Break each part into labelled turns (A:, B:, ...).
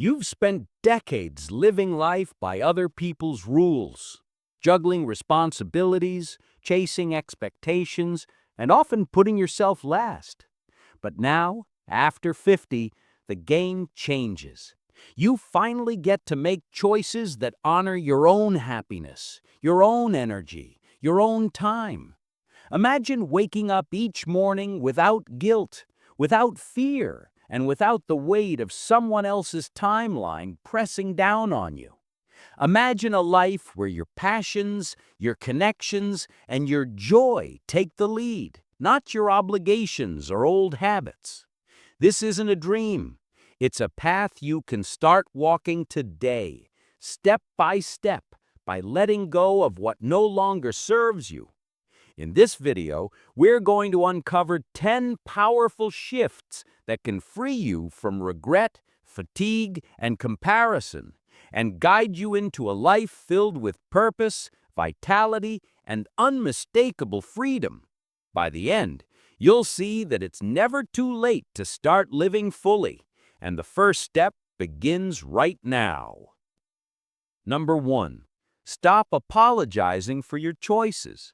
A: You've spent decades living life by other people's rules, juggling responsibilities, chasing expectations, and often putting yourself last. But now, after 50, the game changes. You finally get to make choices that honor your own happiness, your own energy, your own time. Imagine waking up each morning without guilt, without fear, and without the weight of someone else's timeline pressing down on you. Imagine a life where your passions, your connections, and your joy take the lead, not your obligations or old habits. This isn't a dream. It's a path you can start walking today, step by letting go of what no longer serves you. In this video, we're going to uncover 10 powerful shifts that can free you from regret, fatigue, and comparison, and guide you into a life filled with purpose, vitality, and unmistakable freedom. By the end, you'll see that it's never too late to start living fully, and the first step begins right now. Number 1. Stop apologizing for your choices.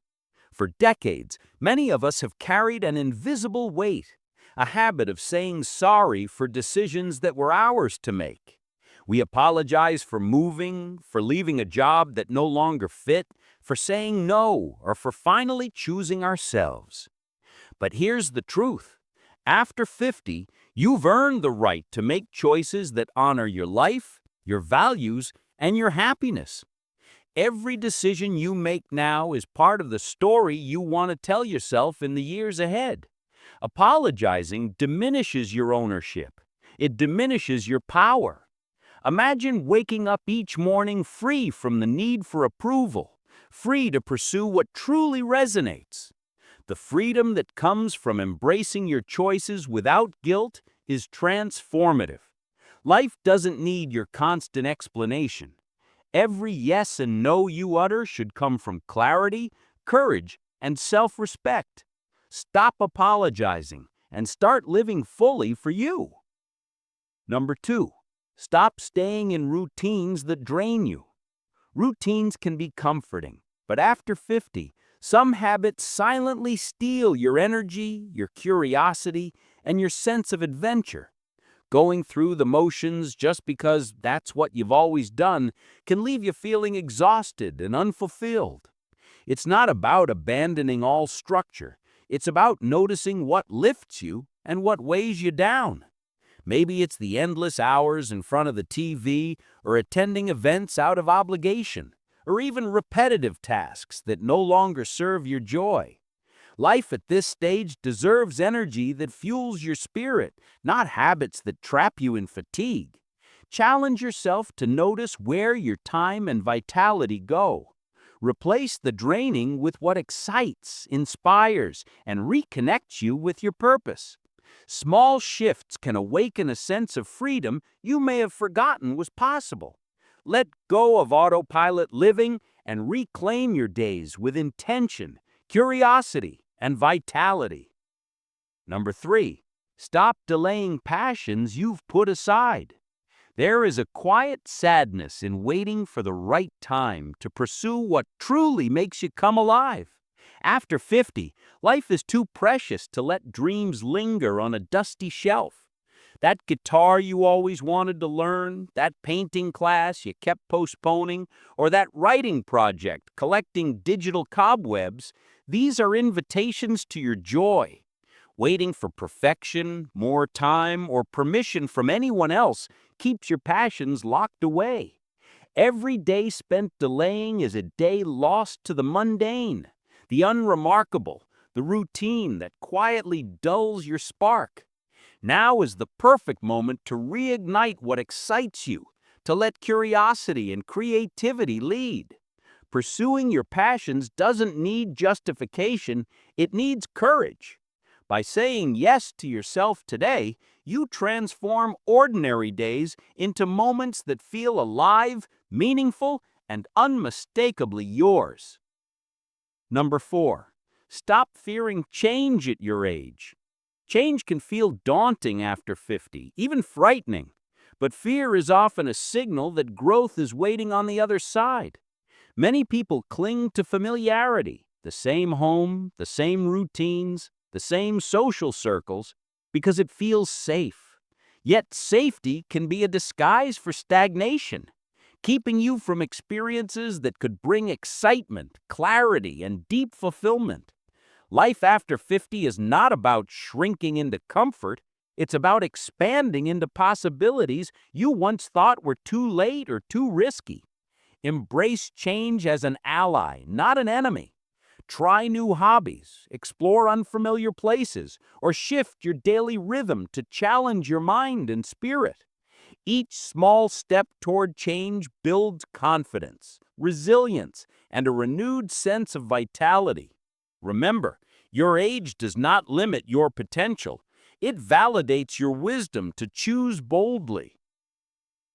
A: For decades, many of us have carried an invisible weight, a habit of saying sorry for decisions that were ours to make. We apologize for moving, for leaving a job that no longer fit, for saying no, or for finally choosing ourselves. But here's the truth. After 50, you've earned the right to make choices that honor your life, your values, and your happiness. Every decision you make now is part of the story you want to tell yourself in the years ahead. Apologizing diminishes your ownership. It diminishes your power. Imagine waking up each morning free from the need for approval, free to pursue what truly resonates. The freedom that comes from embracing your choices without guilt is transformative. Life doesn't need your constant explanation. Every yes and no you utter should come from clarity, courage, and self-respect. Stop apologizing and start living fully for you. Number 2, stop staying in routines that drain you. Routines can be comforting, but after 50, some habits silently steal your energy, your curiosity, and your sense of adventure. Going through the motions just because that's what you've always done can leave you feeling exhausted and unfulfilled. It's not about abandoning all structure. It's about noticing what lifts you and what weighs you down. Maybe it's the endless hours in front of the TV or attending events out of obligation, or even repetitive tasks that no longer serve your joy. Life at this stage deserves energy that fuels your spirit, not habits that trap you in fatigue. Challenge yourself to notice where your time and vitality go. Replace the draining with what excites, inspires, and reconnects you with your purpose. Small shifts can awaken a sense of freedom you may have forgotten was possible. Let go of autopilot living and reclaim your days with intention, curiosity, and vitality. Number 3, stop delaying passions you've put aside. There is a quiet sadness in waiting for the right time to pursue what truly makes you come alive. After 50, life is too precious to let dreams linger on a dusty shelf. That guitar you always wanted to learn, that painting class you kept postponing, or that writing project collecting digital cobwebs, these are invitations to your joy. Waiting for perfection, more time, or permission from anyone else keeps your passions locked away. Every day spent delaying is a day lost to the mundane, the unremarkable, the routine that quietly dulls your spark. Now is the perfect moment to reignite what excites you, to let curiosity and creativity lead. Pursuing your passions doesn't need justification, it needs courage. By saying yes to yourself today, you transform ordinary days into moments that feel alive, meaningful, and unmistakably yours. Number 4, stop fearing change at your age. Change can feel daunting after 50, even frightening. But fear is often a signal that growth is waiting on the other side. Many people cling to familiarity, the same home, the same routines, the same social circles, because it feels safe. Yet safety can be a disguise for stagnation, keeping you from experiences that could bring excitement, clarity, and deep fulfillment. Life after 50 is not about shrinking into comfort. It's about expanding into possibilities you once thought were too late or too risky. Embrace change as an ally, not an enemy. Try new hobbies, explore unfamiliar places, or shift your daily rhythm to challenge your mind and spirit. Each small step toward change builds confidence, resilience, and a renewed sense of vitality. Remember, your age does not limit your potential. It validates your wisdom to choose boldly.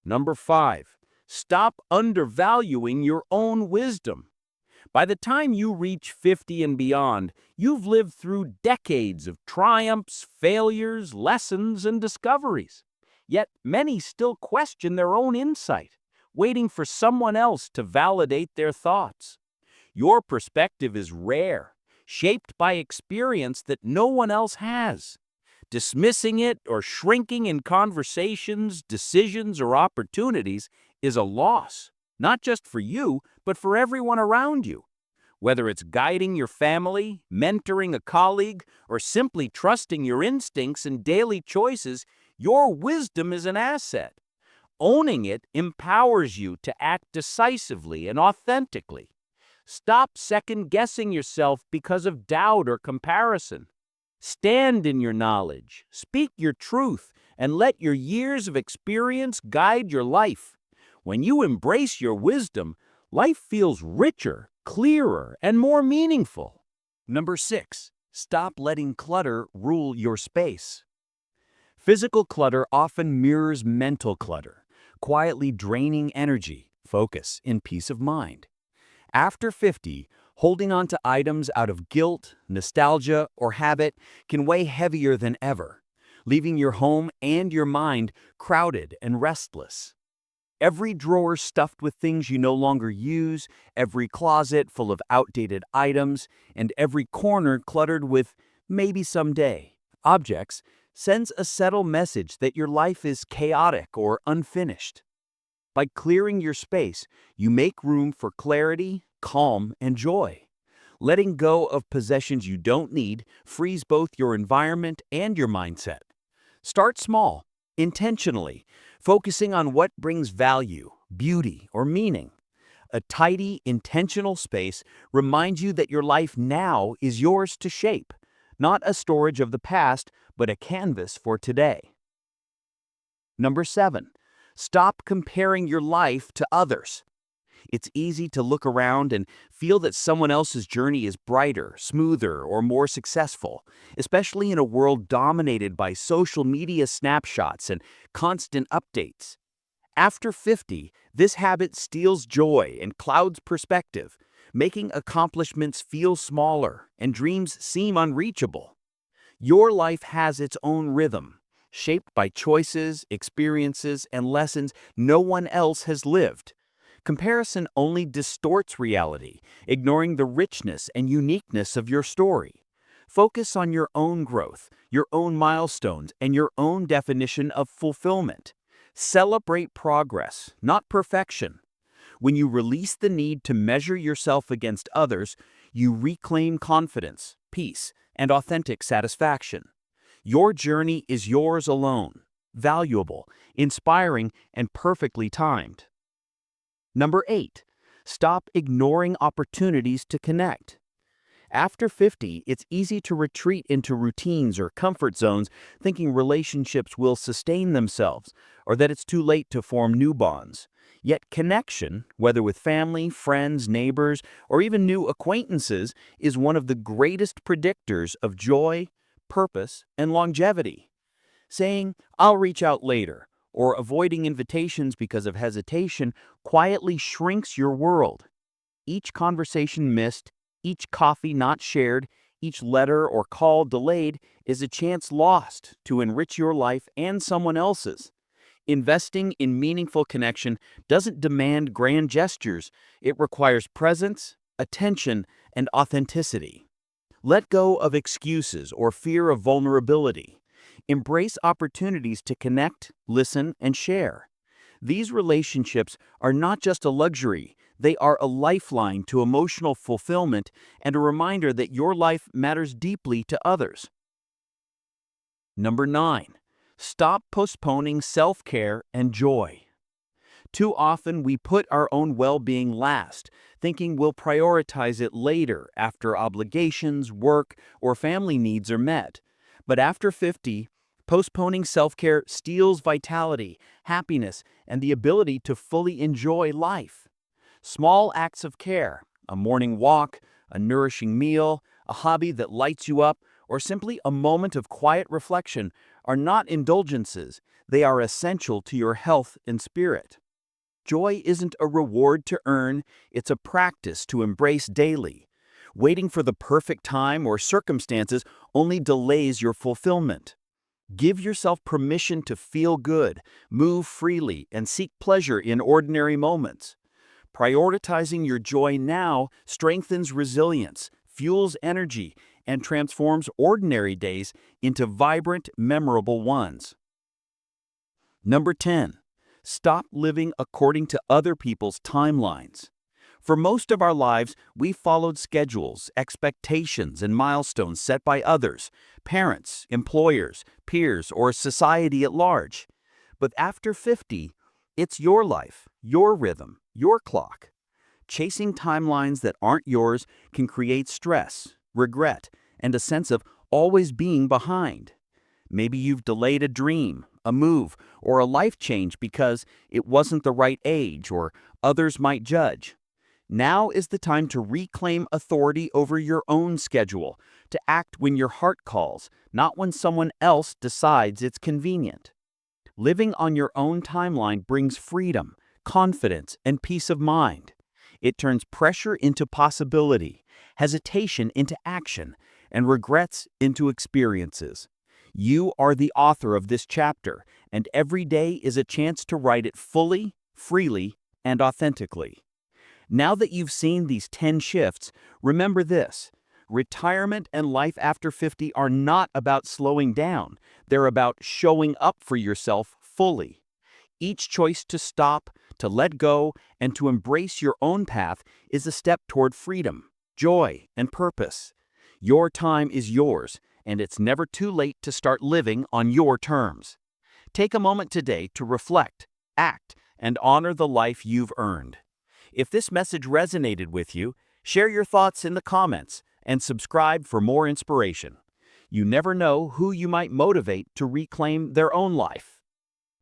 A: Number 5, stop undervaluing your own wisdom. By the time you reach 50 and beyond, you've lived through decades of triumphs, failures, lessons, and discoveries. Yet many still question their own insight, waiting for someone else to validate their thoughts. Your perspective is rare, shaped by experience that no one else has. Dismissing it or shrinking in conversations, decisions, or opportunities is a loss, not just for you, but for everyone around you. Whether it's guiding your family, mentoring a colleague, or simply trusting your instincts and daily choices, your wisdom is an asset. Owning it empowers you to act decisively and authentically. Stop second-guessing yourself because of doubt or comparison. Stand in your knowledge, speak your truth, and let your years of experience guide your life. When you embrace your wisdom, life feels richer, clearer, and more meaningful. Number 6, stop letting clutter rule your space. Physical clutter often mirrors mental clutter, quietly draining energy, focus, and peace of mind. After 50, holding on to items out of guilt, nostalgia, or habit can weigh heavier than ever, leaving your home and your mind crowded and restless. Every drawer stuffed with things you no longer use, every closet full of outdated items, and every corner cluttered with "maybe someday" objects sends a subtle message that your life is chaotic or unfinished. By clearing your space, you make room for clarity, calm, and joy. Letting go of possessions you don't need frees both your environment and your mindset. Start small, intentionally, focusing on what brings value, beauty, or meaning. A tidy, intentional space reminds you that your life now is yours to shape, not a storage of the past, but a canvas for today. Number 7, stop comparing your life to others. It's easy to look around and feel that someone else's journey is brighter, smoother, or more successful, especially in a world dominated by social media snapshots and constant updates. After 50, this habit steals joy and clouds perspective, making accomplishments feel smaller and dreams seem unreachable. Your life has its own rhythm, shaped by choices, experiences, and lessons no one else has lived. Comparison only distorts reality, ignoring the richness and uniqueness of your story. Focus on your own growth, your own milestones, and your own definition of fulfillment. Celebrate progress, not perfection. When you release the need to measure yourself against others, you reclaim confidence, peace, and authentic satisfaction. Your journey is yours alone, valuable, inspiring, and perfectly timed. Number 8, stop ignoring opportunities to connect. After 50, it's easy to retreat into routines or comfort zones, thinking relationships will sustain themselves or that it's too late to form new bonds. Yet connection, whether with family, friends, neighbors, or even new acquaintances, is one of the greatest predictors of joy, purpose, and longevity. Saying, "I'll reach out later," or avoiding invitations because of hesitation quietly shrinks your world. Each conversation missed, each coffee not shared, each letter or call delayed is a chance lost to enrich your life and someone else's.
B: Investing in meaningful connection doesn't demand grand gestures. It requires presence, attention, and authenticity. Let go of excuses or fear of vulnerability. Embrace opportunities to connect, listen, and share. These relationships are not just a luxury, they are a lifeline to emotional fulfillment and a reminder that your life matters deeply to others. Number 9. Stop postponing self-care and joy. Too often we put our own well-being last, thinking we'll prioritize it later after obligations, work, or family needs are met. But after 50, postponing self-care steals vitality, happiness, and the ability to fully enjoy life. Small acts of care, a morning walk, a nourishing meal, a hobby that lights you up, or simply a moment of quiet reflection are not indulgences, they are essential to your health and spirit. Joy isn't a reward to earn, it's a practice to embrace daily. Waiting for the perfect time or circumstances only delays your fulfillment. Give yourself permission to feel good, move freely, and seek pleasure in ordinary moments. Prioritizing your joy now strengthens resilience, fuels energy, and transforms ordinary days into vibrant, memorable ones. Number 10. Stop living according to other people's timelines. For most of our lives, we followed schedules, expectations, and milestones set by others, parents, employers, peers, or society at large. But after 50, it's your life, your rhythm, your clock. Chasing timelines that aren't yours can create stress, regret, and a sense of always being behind. Maybe you've delayed a dream, a move, or a life change because it wasn't the right age or others might judge. Now is the time to reclaim authority over your own schedule, to act when your heart calls, not when someone else decides it's convenient. Living on your own timeline brings freedom, confidence, and peace of mind. It turns pressure into possibility, hesitation into action, and regrets into experiences. You are the author of this chapter, and every day is a chance to write it fully, freely, and authentically. Now that you've seen these 10 shifts, remember this. Retirement and life after 50 are not about slowing down. They're about showing up for yourself fully. Each choice to stop, to let go, and to embrace your own path is a step toward freedom, joy, and purpose. Your time is yours, and it's never too late to start living on your terms. Take a moment today to reflect, act, and honor the life you've earned. If this message resonated with you, share your thoughts in the comments and subscribe for more inspiration. You never know who you might motivate to reclaim their own life.